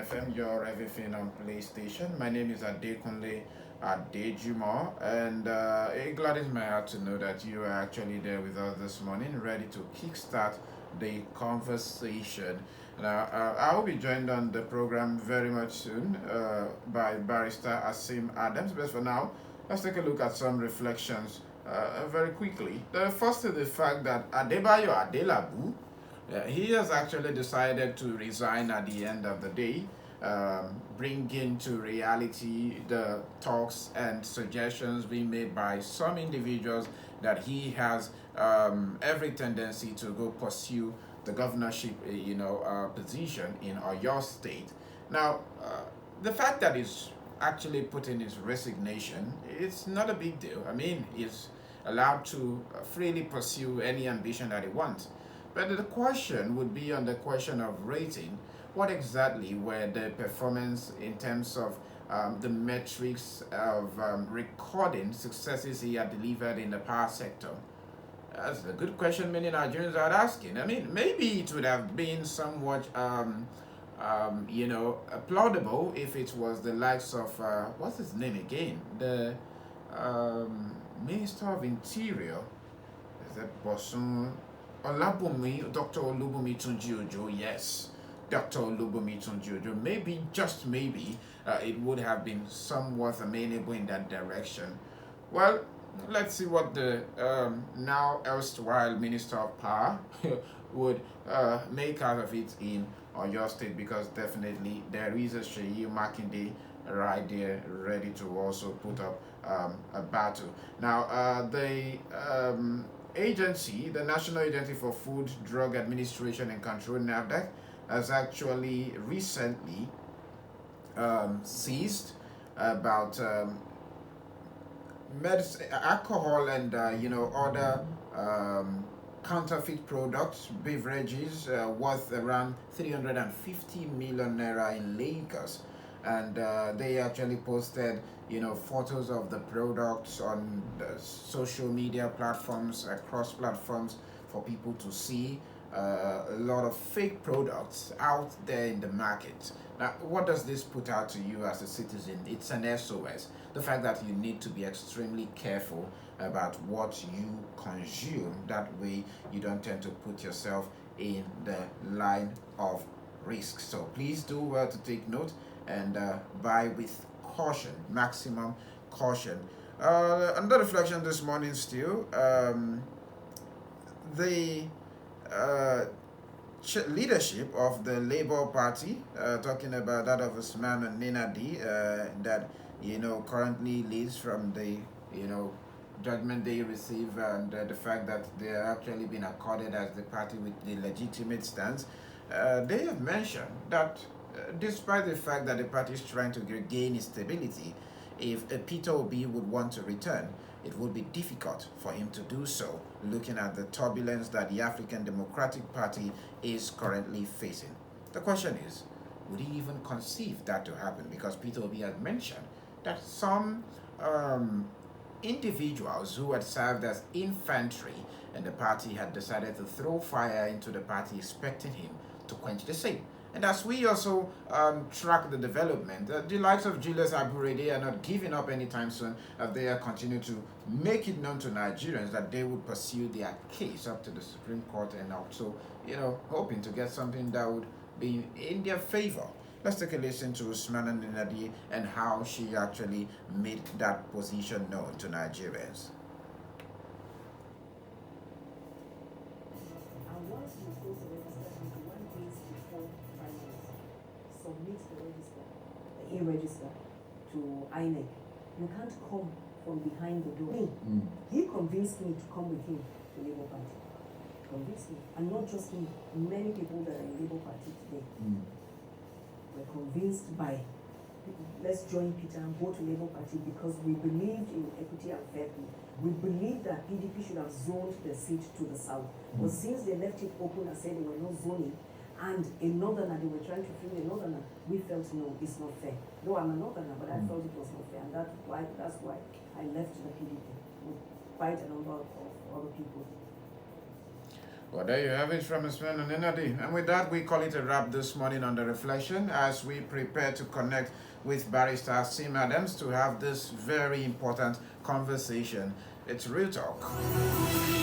FM, your everything on PlayStation. My name is Adekunle Adejumo, and it gladdens my heart to know that you are actually there with us this morning, ready to kickstart the conversation. Now, I will be joined on the program very much soon by Barrister Asim Adams. But for now, let's take a look at some reflections very quickly. The first is the fact that Adebayo Adelabu, he has actually decided to resign at the end of the day, bringing to reality the talks and suggestions being made by some individuals that he has every tendency to go pursue the governorship, position in Oyo State. Now, the fact that he's actually put in his resignation, it's not a big deal. I mean, he's allowed to freely pursue any ambition that he wants. But the question would be on the question of rating. What exactly were the performance in terms of the metrics of recording successes he had delivered in the power sector? That's a good question many Nigerians are asking. I mean, maybe it would have been somewhat, applaudable if it was the likes of, what's his name again? The Minister of Interior. Is that Bosun? Olabumi, Dr. Olubumi Tunjiojo, yes. Dr. Olubumi Tunjiojo. Maybe, just maybe, it would have been somewhat amenable in that direction. Well, let's see what the now erstwhile Minister of Power would make out of it in Oyo State, because definitely there is a Sheyi Makinde right there ready to also put up a battle. Now, the agency, the National Agency for Food, Drug Administration and Control, NAFDAC, has actually recently seized about alcohol and other counterfeit products, beverages worth around 350 million naira in Lagos, and they actually posted photos of the products on the social media platforms, across platforms, for people to see. A lot of fake products out there in the market. Now, what does this put out to you as a citizen? It's an SOS. The fact that you need to be extremely careful about what you consume. That way, you don't tend to put yourself in the line of risk. So please do well to take note and buy with caution, maximum caution. Another reflection this morning still, the leadership of the Labour Party, talking about that of Usman and Ninadi, that currently leads from the judgment they receive, and the fact that they are actually been accorded as the party with the legitimate stance. They have mentioned that despite the fact that the party is trying to gain stability, if Peter Obi would want to return, it would be difficult for him to do so, looking at the turbulence that the African Democratic Party is currently facing. The question is, would he even conceive that to happen? Because Peter Obi had mentioned that some individuals who had served as infantry in the party had decided to throw fire into the party, expecting him to quench the same. And as we also track the development, the likes of Julius Aburede are not giving up anytime soon, as they are continuing to make it known to Nigerians that they would pursue their case up to the Supreme Court, and also, hoping to get something that would be in their favor. Let's take a listen to Usmana Ninadi and how she actually made that position known to Nigerians. Submit the e-register to INEC. You can't come from behind the door. He convinced me to come with him to Labour Party. Convinced me. And not just me, many people that are in Labour Party today were convinced by, let's join Peter and go to Labour Party, because we believed in equity and fair play. We believed that PDP should have zoned the seat to the south. But since they left it open and said they were not zoning, and a northerner, they were trying to free a northerner, we felt no, it's not fair. Though I'm a northerner, but I felt it was not fair, and that's why I left the PDP with quite a number of other people. Well, there you have it from Ismail Nenadi. And with that, we call it a wrap this morning on The Reflection as we prepare to connect with Barrister Sim Adams to have this very important conversation. It's Real Talk.